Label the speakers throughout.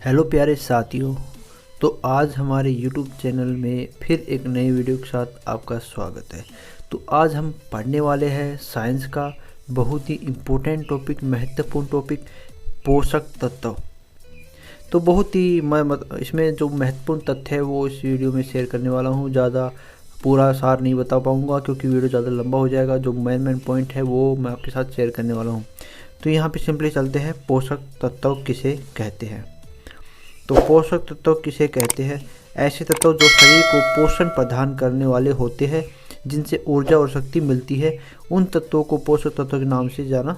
Speaker 1: Hello प्यारे साथियों। तो आज हमारे YouTube चैनल में फिर एक नई वीडियो के साथ आपका स्वागत है। तो आज हम पढ़ने वाले हैं साइंस का बहुत ही इम्पोर्टेंट टॉपिक, महत्वपूर्ण टॉपिक, पोषक तत्व। तो बहुत ही इसमें जो महत्वपूर्ण तथ्य है वो इस वीडियो में शेयर करने वाला हूँ। ज़्यादा पूरा सार नहीं बता पाऊँगा क्योंकि वीडियो ज़्यादा लंबा हो जाएगा। जो मेन पॉइंट है वो मैं आपके साथ शेयर करने वाला हूँ। तो यहाँ पे सिंपली चलते हैं, पोषक तत्व किसे कहते हैं। तो पोषक तत्व किसे कहते हैं? ऐसे तत्व जो शरीर को पोषण प्रदान करने वाले होते हैं, जिनसे ऊर्जा और शक्ति मिलती है, उन तत्वों को पोषक तत्व के नाम से जाना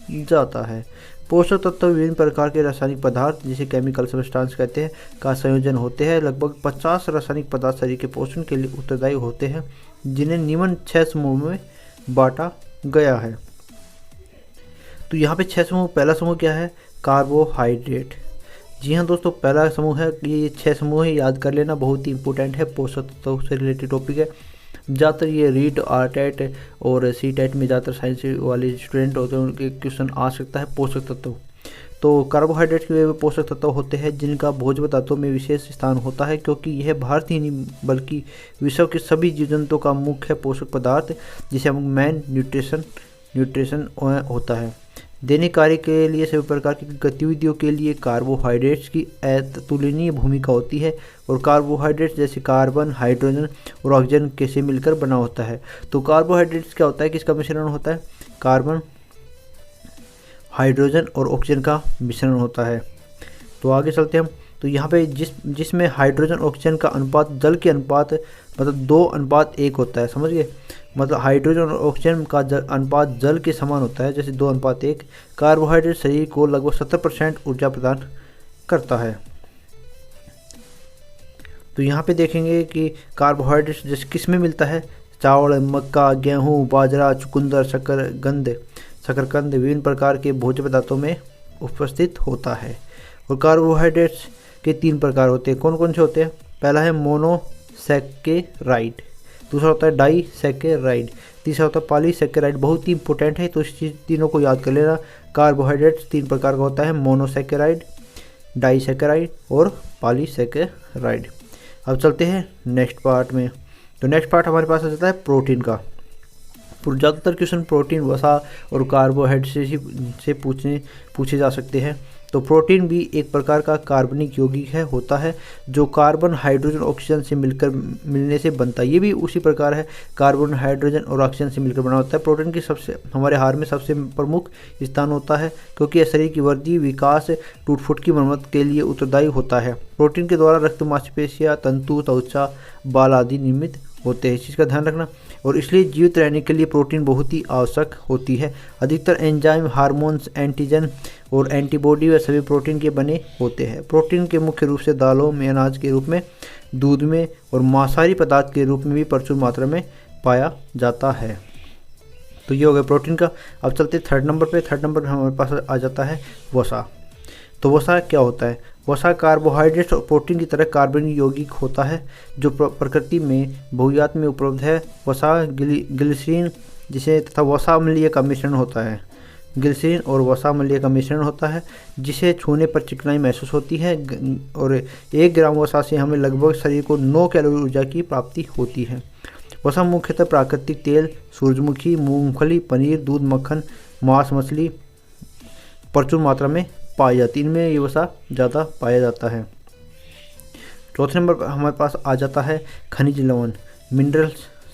Speaker 1: जाता है। पोषक तत्व विभिन्न प्रकार के रासायनिक पदार्थ, जिसे केमिकल सब्सटेंस कहते हैं, का संयोजन होते हैं। लगभग 50 रासायनिक पदार्थ शरीर के पोषण के लिए उत्तरदायी होते हैं, जिन्हें निम्न 6 समूहों में बांटा गया है। तो यहाँ पे 6 समूह। पहला समूह क्या है? कार्बोहाइड्रेट। जी हाँ दोस्तों, पहला समूह है। ये 6 समूह है, याद कर लेना, बहुत ही इंपॉर्टेंट है, पोषक तत्व से रिलेटेड टॉपिक है। ज़्यादातर ये रीट, आरटेट और सी टेट में ज़्यादातर साइंस वाले स्टूडेंट होते हैं, उनके क्वेश्चन आ सकता है पोषक तत्व। तो कार्बोहाइड्रेट के वे पोषक तत्व होते हैं जिनका भोज्य पदार्थों में विशेष स्थान होता है, क्योंकि यह भारत ही नहीं बल्कि विश्व के सभी जीव जंतुओं का मुख्य पोषक पदार्थ, जिसे हम मेन न्यूट्रिशन होता है। दैनिक कार्य के लिए, सभी प्रकार की गतिविधियों के लिए कार्बोहाइड्रेट्स की अतुलनीय भूमिका होती है। और कार्बोहाइड्रेट्स जैसे कार्बन, हाइड्रोजन और ऑक्सीजन कैसे मिलकर बना होता है। तो कार्बोहाइड्रेट्स क्या होता है, किसका मिश्रण होता है? कार्बन, हाइड्रोजन और ऑक्सीजन का मिश्रण होता है। तो आगे चलते हम। तो यहाँ पे जिसमें हाइड्रोजन ऑक्सीजन का अनुपात जल के अनुपात मतलब 2:1 होता है, समझ गए? मतलब हाइड्रोजन और ऑक्सीजन का अनुपात जल के समान होता है, जैसे 2:1। कार्बोहाइड्रेट शरीर को लगभग 70% ऊर्जा प्रदान करता है। तो यहाँ पे देखेंगे कि कार्बोहाइड्रेट जैसे किस में मिलता है? चावल, मक्का, गेहूँ, बाजरा, चुकंदर, शकरकंद विभिन्न प्रकार के भोज्य पदार्थों में उपस्थित होता है। और कार्बोहाइड्रेट्स के 3 प्रकार होते हैं। कौन कौन से होते हैं? पहला है मोनोसैकेराइड, दूसरा होता है डाइसैकेराइड, तीसरा होता है पॉलीसैकेराइड। बहुत ही इंपॉर्टेंट है, तो इस चीज़ तीनों को याद कर लेना। कार्बोहाइड्रेट्स 3 प्रकार का होता है, मोनोसैकेराइड, डाइसैकेराइड और पॉलीसैकेराइड। अब चलते हैं नेक्स्ट पार्ट में। तो नेक्स्ट पार्ट हमारे पास आ जाता है प्रोटीन का। ज़्यादातर क्वेश्चन प्रोटीन, वसा और कार्बोहाइड्रेट से पूछे जा सकते हैं। तो प्रोटीन भी एक प्रकार का कार्बनिक यौगिक होता है, जो कार्बन, हाइड्रोजन, ऑक्सीजन से मिलने से बनता है। ये भी उसी प्रकार है, कार्बन, हाइड्रोजन और ऑक्सीजन से मिलकर बना होता है। प्रोटीन की हमारे आहार में सबसे प्रमुख स्थान होता है, क्योंकि यह शरीर की वृद्धि, विकास, टूट फूट की मरम्मत के लिए उत्तरदायी होता है। प्रोटीन के द्वारा रक्त, मांसपेशियाँ, तंतु, त्वचा, बाल आदि निर्मित होते हैं। इस चीज़ का ध्यान रखना। और इसलिए जीवित रहने के लिए प्रोटीन बहुत ही आवश्यक होती है। अधिकतर एंजाइम, हार्मोन्स, एंटीजन और एंटीबॉडी वे सभी प्रोटीन के बने होते हैं। प्रोटीन के मुख्य रूप से दालों में, अनाज के रूप में, दूध में और मांसाहारी पदार्थ के रूप में भी प्रचुर मात्रा में पाया जाता है। तो ये हो गया प्रोटीन का। अब चलते 3rd नंबर पे। 3rd नंबर पर हमारे पास आ जाता है वसा। तो वसा क्या होता है? वसा कार्बोहाइड्रेट्स और प्रोटीन की तरह कार्बनिक यौगिक होता है, जो प्रकृति में बहुतायत में उपलब्ध है। वसा ग्लिसरीन जिसे तथा वसा अम्लीय का मिश्रण होता है। ग्लिसरीन और वसा अम्लीय का मिश्रण होता है, जिसे छूने पर चिकनाई महसूस होती है। और 1 ग्राम वसा से हमें लगभग शरीर को 9 कैलोरी ऊर्जा की प्राप्ति होती है। वसा मुख्यतः प्राकृतिक तेल, सूरजमुखी, मूंगफली, पनीर, दूध, मक्खन, मांस, मछली प्रचुर मात्रा में पाई जाती है। इनमें ये वसा ज़्यादा पाया जाता है। 4th नंबर पर हमारे पास आ जाता है खनिज लवण, मिनरल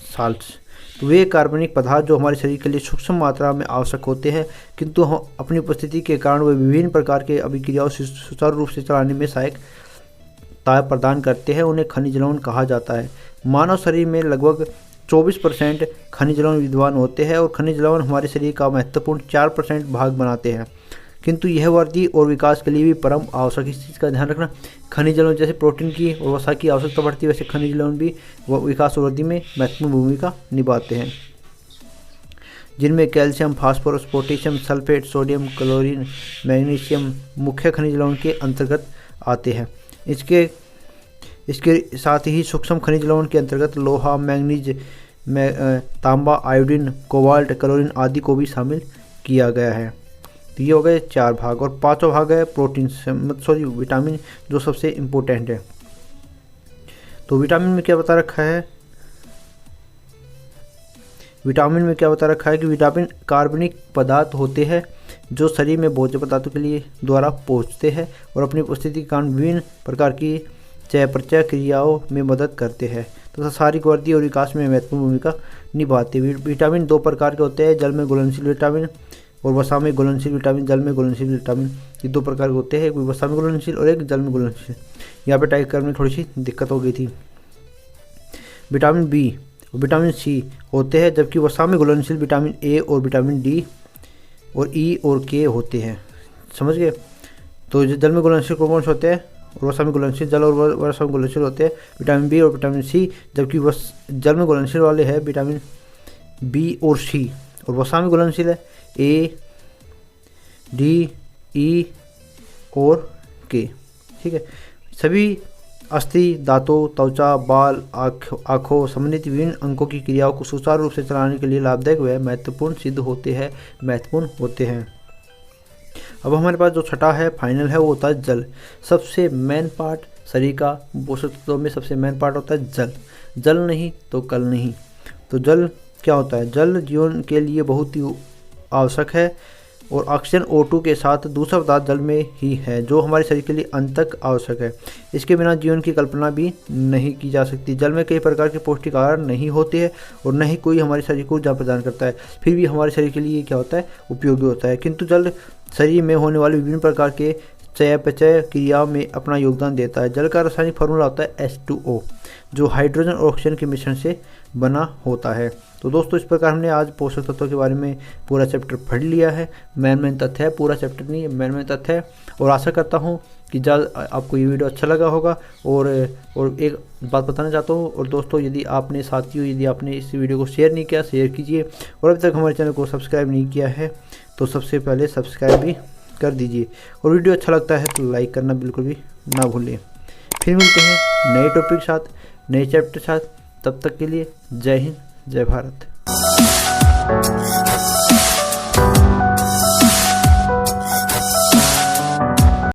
Speaker 1: साल्ट्स। तो वे कार्बनिक पदार्थ जो हमारे शरीर के लिए सूक्ष्म मात्रा में आवश्यक होते हैं, किंतु हम अपनी उपस्थिति के कारण वे विभिन्न प्रकार के अभिक्रियाओं से सुचारू रूप से चलाने में सहायता प्रदान करते हैं। उन्हें खनिज लवण कहा जाता है। मानव शरीर में लगभग 24% खनिज लवण विद्यमान होते हैं, और खनिज लवण हमारे शरीर का महत्वपूर्ण 4% भाग बनाते हैं। किंतु यह वृद्धि और विकास के लिए भी परम आवश्यक। इस चीज़ का ध्यान रखना। खनिज लवण जैसे प्रोटीन की और वसा की आवश्यकता बढ़ती है, वैसे खनिज लवण भी विकास और वृद्धि में महत्वपूर्ण भूमिका निभाते हैं, जिनमें calcium, phosphorus, potassium, sulphate, sodium, chlorine, magnesium मुख्य खनिज लवण के अंतर्गत आते हैं। इसके साथ ही सूक्ष्म खनिज लवण के अंतर्गत लोहा, मैग्नीज, तांबा, आयोडीन, कोबाल्ट, क्लोरीन आदि को भी शामिल किया गया है। तो ये हो गए 4 भाग, और 5वां भाग है प्रोटीन सॉरी विटामिन, जो सबसे इम्पोर्टेंट है। तो विटामिन में क्या बता रखा है, विटामिन में क्या बता रखा है कि विटामिन कार्बनिक पदार्थ होते हैं जो शरीर में भोज्य पदार्थों के लिए द्वारा पहुंचते हैं और अपनी उपस्थिति के कारण विभिन्न प्रकार की चयापचय क्रियाओं में मदद करते हैं तथा शारीरिक वृद्धि और विकास में महत्वपूर्ण भूमिका निभाते हैं। विटामिन 2 प्रकार के होते हैं, जल में घुलनशील विटामिन और वसा में घुलनशील विटामिन। जल में घुलनशील विटामिन ये 2 प्रकार के होते हैं, एक वसा में घुलनशील और एक जल में घुलनशील। यहाँ पे टाइप करने में थोड़ी सी दिक्कत हो गई थी। विटामिन बी और विटामिन सी होते हैं, जबकि वसा में घुलनशील विटामिन ए और विटामिन डी और ई और के होते हैं। समझ गए। तो जल में घुलनशील कौन से होते हैं, और वसा में घुलनशील जल और वसा में घुलनशील होते हैं विटामिन बी और विटामिन सी, जबकि जल में घुलनशील वाले हैं विटामिन बी और सी, और वसा में घुलनशील है ए, डी, ई और के। ठीक है। सभी अस्थि, दांतों, त्वचा, बाल, आँखों संबंधित विभिन्न अंगों की क्रियाओं को सुचारू रूप से चलाने के लिए लाभदायक व महत्वपूर्ण सिद्ध होते हैं। अब हमारे पास जो छठा है, फाइनल है, वो होता है जल। सबसे मेन पार्ट शरीर का पोषक तत्वों में सबसे मेन पार्ट होता है जल। जल नहीं तो कल नहीं। तो जल क्या होता है, जल जीवन के लिए बहुत ही आवश्यक है, और ऑक्सीजन O2 के साथ दूसरा पदार्थ जल में ही है जो हमारे शरीर के लिए अंत तक आवश्यक है। इसके बिना जीवन की कल्पना भी नहीं की जा सकती। जल में कई प्रकार के पौष्टिक आहार नहीं होते हैं और न ही कोई हमारे शरीर को ऊर्जा प्रदान करता है, फिर भी हमारे शरीर के लिए क्या होता है, उपयोगी होता है। किंतु जल शरीर में होने वाले विभिन्न प्रकार के चयापचय क्रियाओं में अपना योगदान देता है। जल का रासायनिक फार्मूला होता है H2O, जो हाइड्रोजन और ऑक्सीजन के मिश्रण से बना होता है। तो दोस्तों, इस प्रकार हमने आज पोषक तत्वों के बारे में पूरा चैप्टर पढ़ लिया है। मेन तथ्य है, पूरा चैप्टर नहीं, मेन तथ्य है। और आशा करता हूँ कि आपको ये वीडियो अच्छा लगा होगा। और एक बात बताना चाहता हूँ, और दोस्तों, यदि आपने इस वीडियो को शेयर नहीं किया, शेयर कीजिए। और अभी तक हमारे चैनल को सब्सक्राइब नहीं किया है तो सबसे पहले सब्सक्राइब भी कर दीजिए। और वीडियो अच्छा लगता है तो लाइक करना बिल्कुल भी ना भूलें। फिर मिलते हैं नए टॉपिक के साथ, नए चैप्टर के साथ। तब तक के लिए जय हिंद, जय भारत।